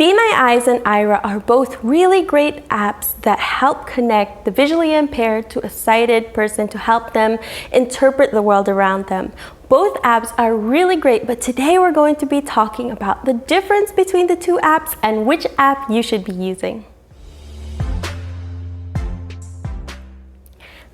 Be My Eyes and Aira are both really great apps that help connect the visually impaired to a sighted person to help them interpret the world around them. Both apps are really great, but today we're going to be talking about the difference between the two apps and which app you should be using.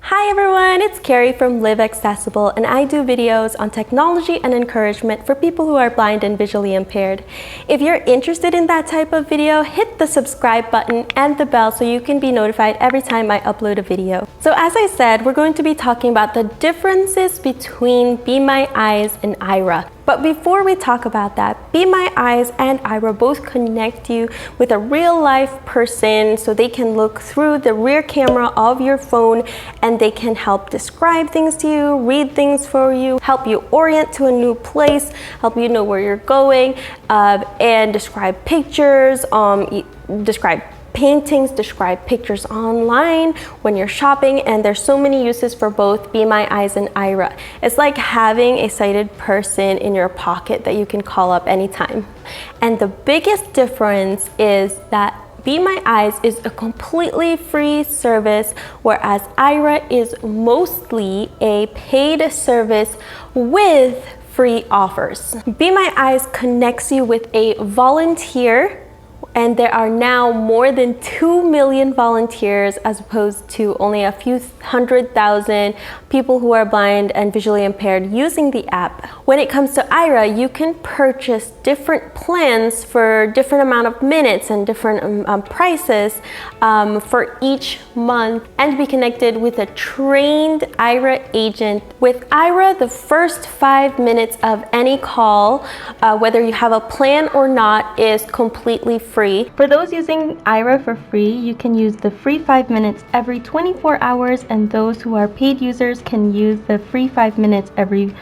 Hi everyone, it's Carrie from Live Accessible, and I do videos on technology and encouragement for people who are blind and visually impaired. If you're interested in that type of video, hit the subscribe button and the bell so you can be notified every time I upload a video. So as I said, we're going to be talking about the differences between Be My Eyes and Aira. But before we talk about that, Be My Eyes and Aira both connect you with a real life person so they can look through the rear camera of your phone and they can help describe things to you, read things for you, help you orient to a new place, help you know where you're going, and describe pictures, describe paintings, describe pictures online when you're shopping, and there's so many uses for both Be My Eyes and Aira. It's like having a sighted person in your pocket that you can call up anytime. And the biggest difference is that Be My Eyes is a completely free service, whereas Aira is mostly a paid service with free offers. Be My Eyes connects you with a volunteer, and there are now more than 2 million volunteers as opposed to only a few 100,000 people who are blind and visually impaired using the app. When it comes to Aira, you can purchase different plans for different amount of minutes and different prices for each month and be connected with a trained Aira agent. With Aira, the first 5 minutes of any call, whether you have a plan or not, is completely free. For those using Aira for free, you can use the free 5 minutes every 24 hours, and those who are paid users can use the free 5 minutes every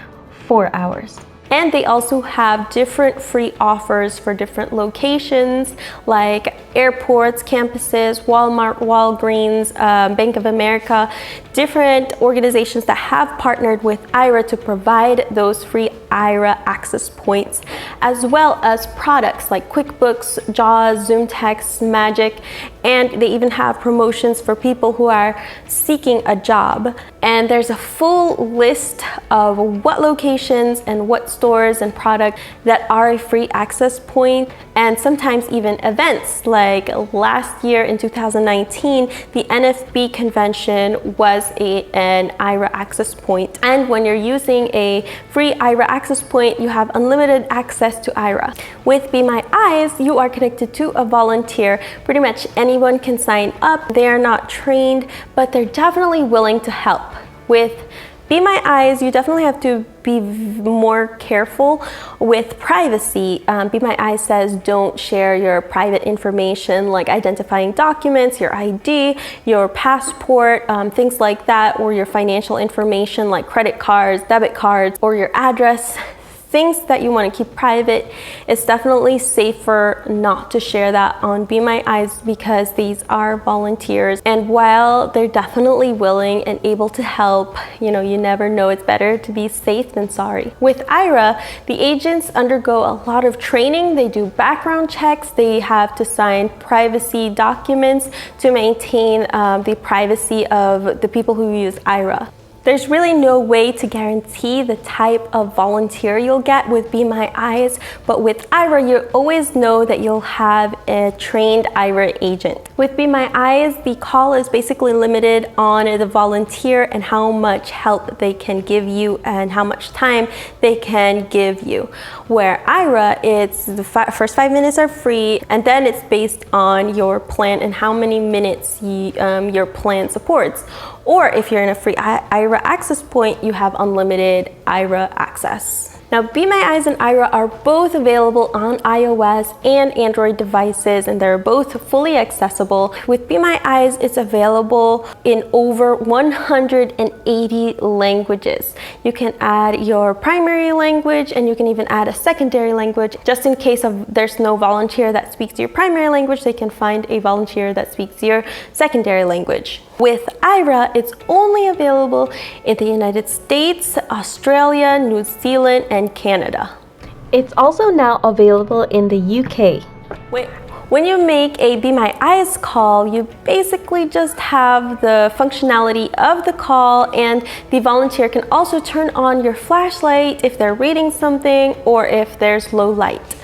4 hours. And they also have different free offers for different locations like airports, campuses, Walmart, Walgreens, Bank of America, different organizations that have partnered with Aira to provide those free Aira access points, as well as products like QuickBooks, JAWS, Zoom Text, Magic, and they even have promotions for people who are seeking a job. And there's a full list of what locations and what stores and products that are a free access point, and sometimes even events. Like last year in 2019, the NFB convention was an Aira access point. And when you're using a free Aira access point, you have unlimited access to Aira. With Be My Eyes, you are connected to a volunteer. Pretty much anyone can sign up. They are not trained, but they're definitely willing to help. With Be My Eyes, you definitely have to be more careful with privacy. Be My Eyes says don't share your private information like identifying documents, your ID, your passport, things like that, or your financial information like credit cards, debit cards, or your address. Things that you want to keep private. It's definitely safer not to share that on Be My Eyes because these are volunteers, and while they're definitely willing and able to help, you never know. It's better to be safe than sorry. With Aira, the agents undergo a lot of training. They do background checks. They have to sign privacy documents to maintain the privacy of the people who use Aira. There's really no way to guarantee the type of volunteer you'll get with Be My Eyes, but with Aira, you always know that you'll have a trained Aira agent. With Be My Eyes, the call is basically limited on the volunteer and how much help they can give you and how much time they can give you. Where Aira, it's the first 5 minutes are free, and then it's based on your plan and how many minutes your plan supports. Or if you're in a free Aira access point, you have unlimited Aira access. Now, Be My Eyes and Aira are both available on iOS and Android devices, and they're both fully accessible. With Be My Eyes, it's available in over 180 languages. You can add your primary language, and you can even add a secondary language. Just in case there's no volunteer that speaks your primary language, they can find a volunteer that speaks your secondary language. With Aira, it's only available in the United States, Australia, New Zealand, and Canada. It's also now available in the UK. When you make a Be My Eyes call, you basically just have the functionality of the call, and the volunteer can also turn on your flashlight if they're reading something or if there's low light.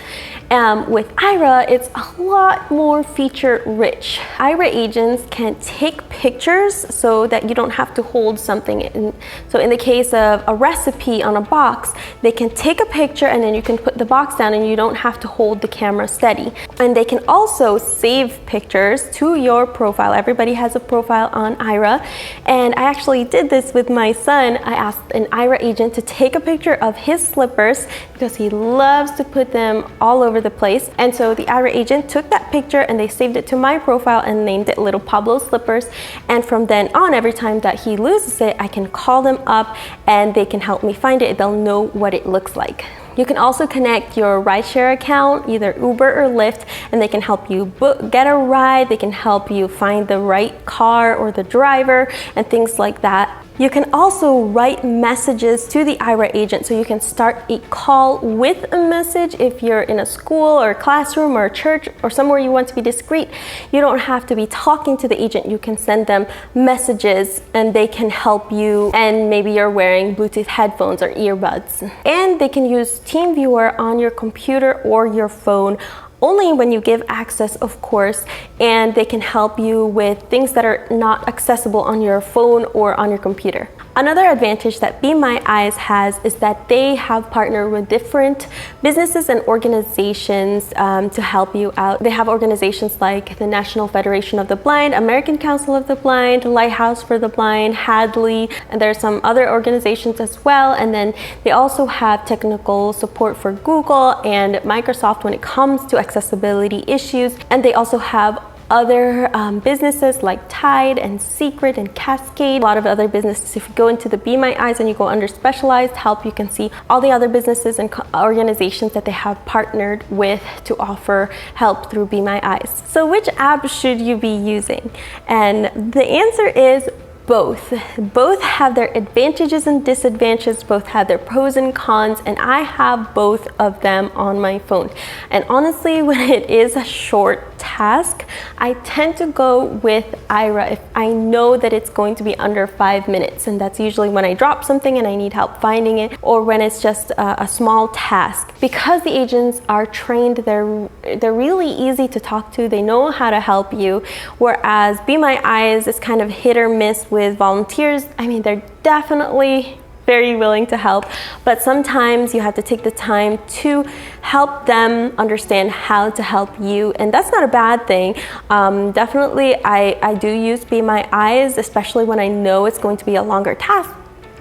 With Aira, it's a lot more feature rich. Aira agents can take pictures so that you don't have to hold something. So in the case of a recipe on a box, they can take a picture and then you can put the box down and you don't have to hold the camera steady. And they can also save pictures to your profile. Everybody has a profile on Aira. And I actually did this with my son. I asked an Aira agent to take a picture of his slippers because he loves to put them all over the place. And so the Aira agent took that picture and they saved it to my profile and named it Little Pablo Slippers. And from then on, every time that he loses it, I can call them up and they can help me find it. They'll know what it looks like. You can also connect your rideshare account, either Uber or Lyft, and they can help you get a ride. They can help you find the right car or the driver and things like that. You can also write messages to the Aira agent, so you can start a call with a message if you're in a school or a classroom or a church or somewhere you want to be discreet. You don't have to be talking to the agent. You can send them messages and they can help you, and maybe you're wearing Bluetooth headphones or earbuds. And they can use TeamViewer on your computer or your phone, only when you give access, of course, and they can help you with things that are not accessible on your phone or on your computer. Another advantage that Be My Eyes has is that they have partnered with different businesses and organizations to help you out. They have organizations like the National Federation of the Blind, American Council of the Blind, Lighthouse for the Blind, Hadley, and there are some other organizations as well. And then they also have technical support for Google and Microsoft when it comes to accessibility issues. And they also have other businesses like Tide and Secret and Cascade, a lot of other businesses. If you go into the Be My Eyes and you go under specialized help, you can see all the other businesses and organizations that they have partnered with to offer help through Be My Eyes. So which app should you be using? And the answer is both. Both have their advantages and disadvantages, both have their pros and cons, and I have both of them on my phone. And honestly, when it is a short task, I tend to go with Aira if I know that it's going to be under 5 minutes, and that's usually when I drop something and I need help finding it, or when it's just a small task. Because the agents are trained, they're really easy to talk to, they know how to help you, whereas Be My Eyes is kind of hit or miss with volunteers. I mean, they're definitely very willing to help, but sometimes you have to take the time to help them understand how to help you, and that's not a bad thing. Definitely, I do use Be My Eyes, especially when I know it's going to be a longer task,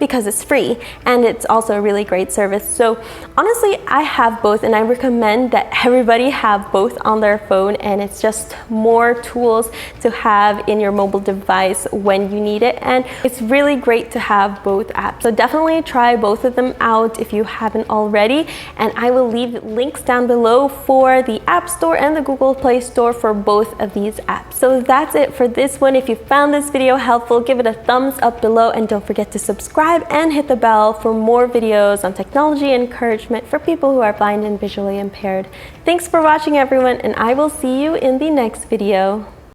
because it's free and it's also a really great service. So honestly, I have both, and I recommend that everybody have both on their phone, and it's just more tools to have in your mobile device when you need it, and it's really great to have both apps. So definitely try both of them out if you haven't already, and I will leave links down below for the App Store and the Google Play Store for both of these apps. So that's it for this one. If you found this video helpful, give it a thumbs up below, and don't forget to subscribe and hit the bell for more videos on technology and encouragement for people who are blind and visually impaired. Thanks for watching, everyone, and I will see you in the next video.